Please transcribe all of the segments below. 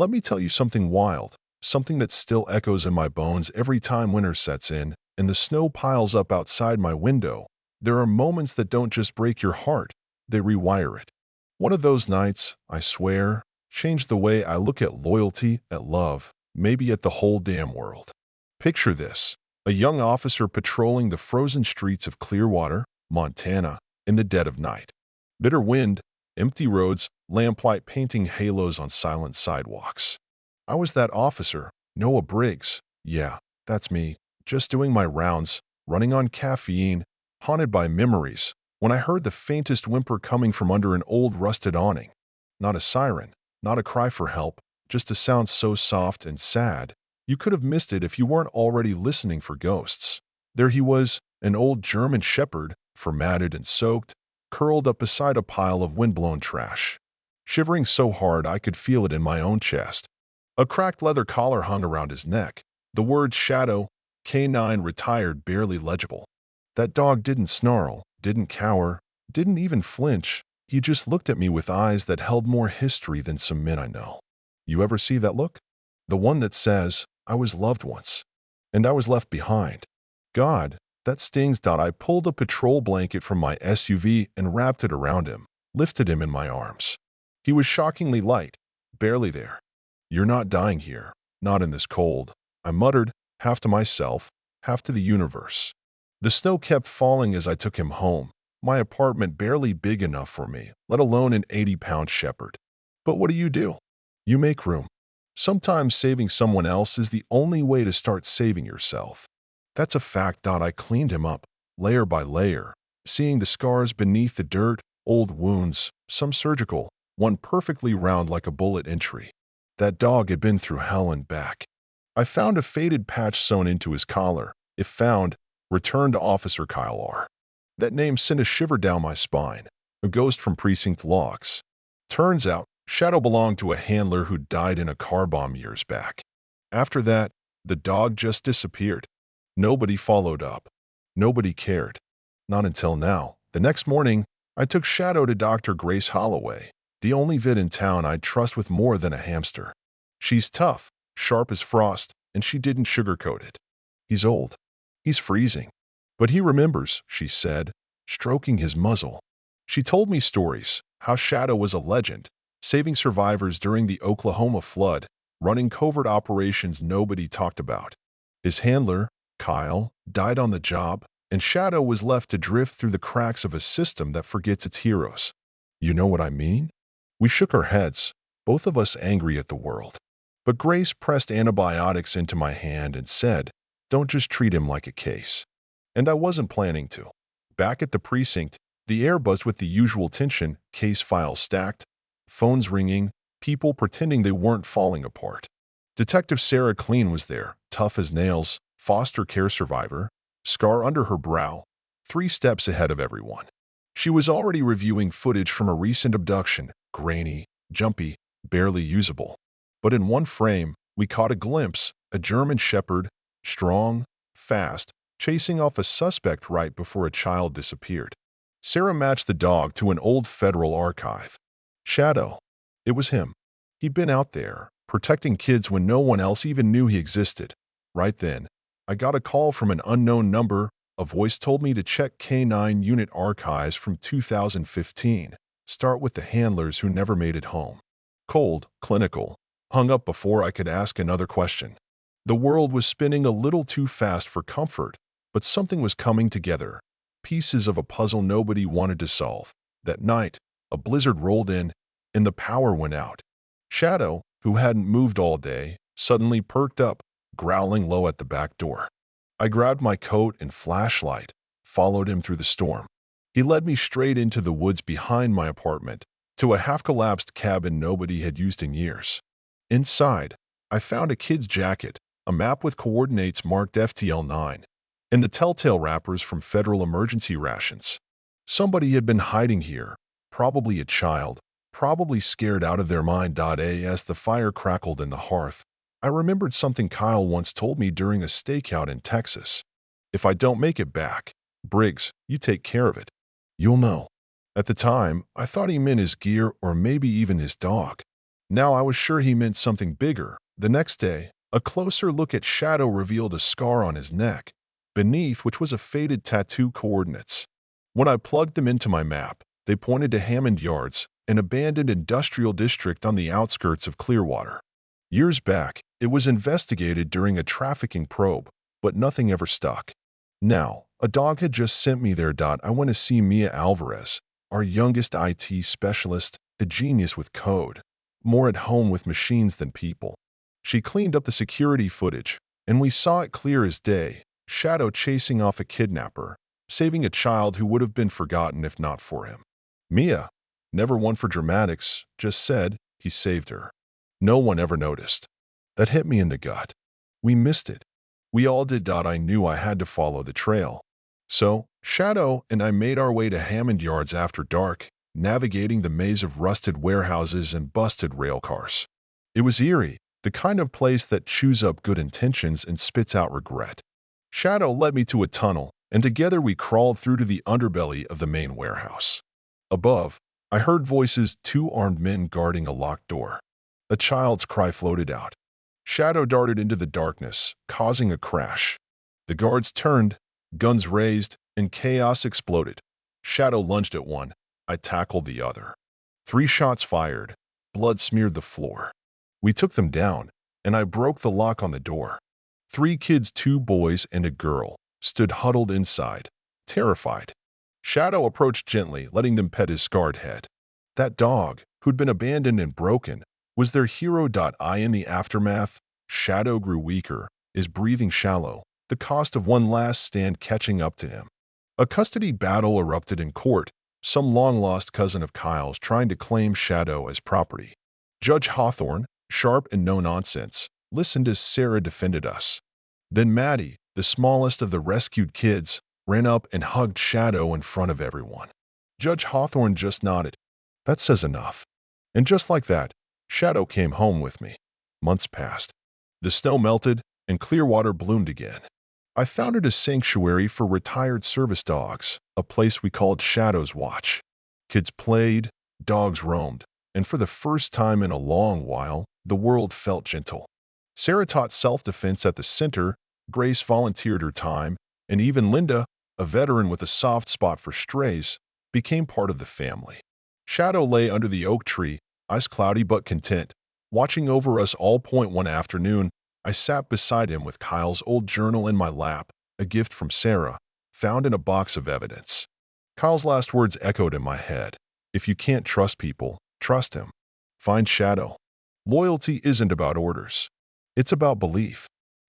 Let me tell you something wild, something that still echoes in my bones every time winter sets in and the snow piles up outside my window. There are moments that don't just break your heart, they rewire it. One of those nights, I swear, changed the way I look at loyalty, at love, maybe at the whole damn world. Picture this: a young officer patrolling the frozen streets of Clearwater, Montana, in the dead of night. Bitter wind, empty roads, lamplight painting halos on silent sidewalks. I was that officer, Noah Briggs. Yeah, that's me, just doing my rounds, running on caffeine, haunted by memories, when I heard the faintest whimper coming from under an old rusted awning. Not a siren, not a cry for help, just a sound so soft and sad, you could have missed it if you weren't already listening for ghosts. There he was, an old German shepherd, formatted and soaked, curled up beside a pile of windblown trash, shivering so hard I could feel it in my own chest. A cracked leather collar hung around his neck, the word Shadow, K9 retired, barely legible. That dog didn't snarl, didn't cower, didn't even flinch. He just looked at me with eyes that held more history than some men I know. You ever see that look? The one that says, I was loved once, and I was left behind. God, that stings. I pulled a patrol blanket from my SUV and wrapped it around him, lifted him in my arms. He was shockingly light, barely there. You're not dying here, not in this cold, I muttered, half to myself, half to the universe. The snow kept falling as I took him home, my apartment barely big enough for me, let alone an 80-pound shepherd. But what do? You make room. Sometimes saving someone else is the only way to start saving yourself. That's a fact. I cleaned him up, layer by layer, seeing the scars beneath the dirt, old wounds, some surgical, one perfectly round like a bullet entry. That dog had been through hell and back. I found a faded patch sewn into his collar. If found, returned to Officer Kyle R. That name sent a shiver down my spine, a ghost from precinct logs. Turns out, Shadow belonged to a handler who died in a car bomb years back. After that, the dog just disappeared. Nobody followed up. Nobody cared. Not until now. The next morning, I took Shadow to Dr. Grace Holloway, the only vet in town I'd trust with more than a hamster. She's tough, sharp as frost, and she didn't sugarcoat it. He's old. He's freezing. But he remembers, she said, stroking his muzzle. She told me stories, how Shadow was a legend, saving survivors during the Oklahoma flood, running covert operations nobody talked about. His handler, Kyle, died on the job, and Shadow was left to drift through the cracks of a system that forgets its heroes. You know what I mean? We shook our heads, both of us angry at the world. But Grace pressed antibiotics into my hand and said, don't just treat him like a case. And I wasn't planning to. Back at the precinct, the air buzzed with the usual tension, case files stacked, phones ringing, people pretending they weren't falling apart. Detective Sarah Clean was there, tough as nails, foster care survivor, scar under her brow, 3 steps ahead of everyone. She was already reviewing footage from a recent abduction, grainy, jumpy, barely usable. But in one frame, we caught a glimpse, a German shepherd, strong, fast, chasing off a suspect right before a child disappeared. Sarah matched the dog to an old federal archive. Shadow. It was him. He'd been out there, protecting kids when no one else even knew he existed. Right then, I got a call from an unknown number. A voice told me to check K9 unit archives from 2015. Start with the handlers who never made it home. Cold, clinical. Hung up before I could ask another question. The world was spinning a little too fast for comfort, but something was coming together. Pieces of a puzzle nobody wanted to solve. That night, a blizzard rolled in, and the power went out. Shadow, who hadn't moved all day, suddenly perked up, growling low at the back door. I grabbed my coat and flashlight, followed him through the storm. He led me straight into the woods behind my apartment, to a half-collapsed cabin nobody had used in years. Inside, I found a kid's jacket, a map with coordinates marked FTL-9, and the telltale wrappers from federal emergency rations. Somebody had been hiding here, probably a child, probably scared out of their mind. As the fire crackled in the hearth, I remembered something Kyle once told me during a stakeout in Texas. If I don't make it back, Briggs, you take care of it. You'll know. At the time, I thought he meant his gear or maybe even his dog. Now I was sure he meant something bigger. The next day, a closer look at Shadow revealed a scar on his neck, beneath which was a faded tattoo coordinates. When I plugged them into my map, they pointed to Hammond Yards, an abandoned industrial district on the outskirts of Clearwater. Years back, it was investigated during a trafficking probe, but nothing ever stuck. Now, a dog had just sent me there. I went to see Mia Alvarez, our youngest IT specialist, a genius with code, more at home with machines than people. She cleaned up the security footage, and we saw it clear as day, Shadow chasing off a kidnapper, saving a child who would have been forgotten if not for him. Mia, never one for dramatics, just said he saved her. No one ever noticed. That hit me in the gut. We missed it. We all did. I knew I had to follow the trail. So, Shadow and I made our way to Hammond Yards after dark, navigating the maze of rusted warehouses and busted rail cars. It was eerie, the kind of place that chews up good intentions and spits out regret. Shadow led me to a tunnel, and together we crawled through to the underbelly of the main warehouse. Above, I heard voices, two armed men guarding a locked door. A child's cry floated out. Shadow darted into the darkness, causing a crash. The guards turned, guns raised, and chaos exploded. Shadow lunged at one. I tackled the other. 3 shots fired. Blood smeared the floor. We took them down, and I broke the lock on the door. 3 kids, 2 boys and a girl, stood huddled inside, terrified. Shadow approached gently, letting them pet his scarred head. That dog, who'd been abandoned and broken, was their hero. In the aftermath, Shadow grew weaker, his breathing shallow, the cost of one last stand catching up to him. A custody battle erupted in court, some long-lost cousin of Kyle's trying to claim Shadow as property. Judge Hawthorne, sharp and no-nonsense, listened as Sarah defended us. Then Maddie, the smallest of the rescued kids, ran up and hugged Shadow in front of everyone. Judge Hawthorne just nodded. That says enough. And just like that, Shadow came home with me. Months passed. The snow melted, and Clearwater bloomed again. I founded a sanctuary for retired service dogs, a place we called Shadow's Watch. Kids played, dogs roamed, and for the first time in a long while, the world felt gentle. Sarah taught self-defense at the center, Grace volunteered her time, and even Linda, a veteran with a soft spot for strays, became part of the family. Shadow lay under the oak tree, eyes cloudy but content, watching over us all. One afternoon, I sat beside him with Kyle's old journal in my lap, a gift from Sarah, found in a box of evidence. Kyle's last words echoed in my head. If you can't trust people, trust him. Find Shadow. Loyalty isn't about orders. It's about belief.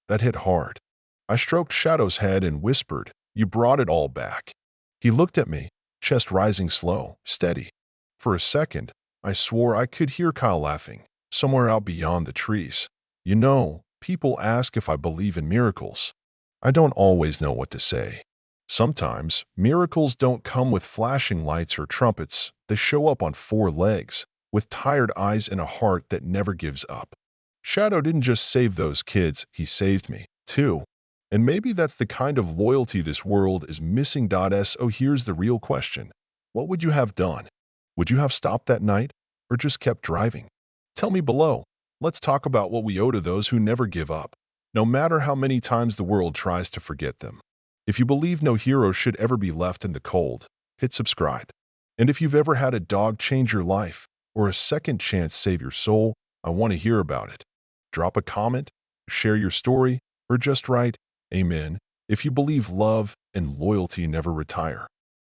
That hit hard. I stroked Shadow's head and whispered, "You brought it all back." He looked at me, chest rising slow, steady. For a second, I swore I could hear Kyle laughing, somewhere out beyond the trees. You know, people ask if I believe in miracles. I don't always know what to say. Sometimes, miracles don't come with flashing lights or trumpets. They show up on 4 legs, with tired eyes and a heart that never gives up. Shadow didn't just save those kids, he saved me, too. And maybe that's the kind of loyalty this world is missing. So here's the real question. What would you have done? Would you have stopped that night, or just kept driving? Tell me below. Let's talk about what we owe to those who never give up, no matter how many times the world tries to forget them. If you believe no hero should ever be left in the cold, hit subscribe. And if you've ever had a dog change your life, or a second chance save your soul, I want to hear about it. Drop a comment, share your story, or just write, Amen, if you believe love and loyalty never retire.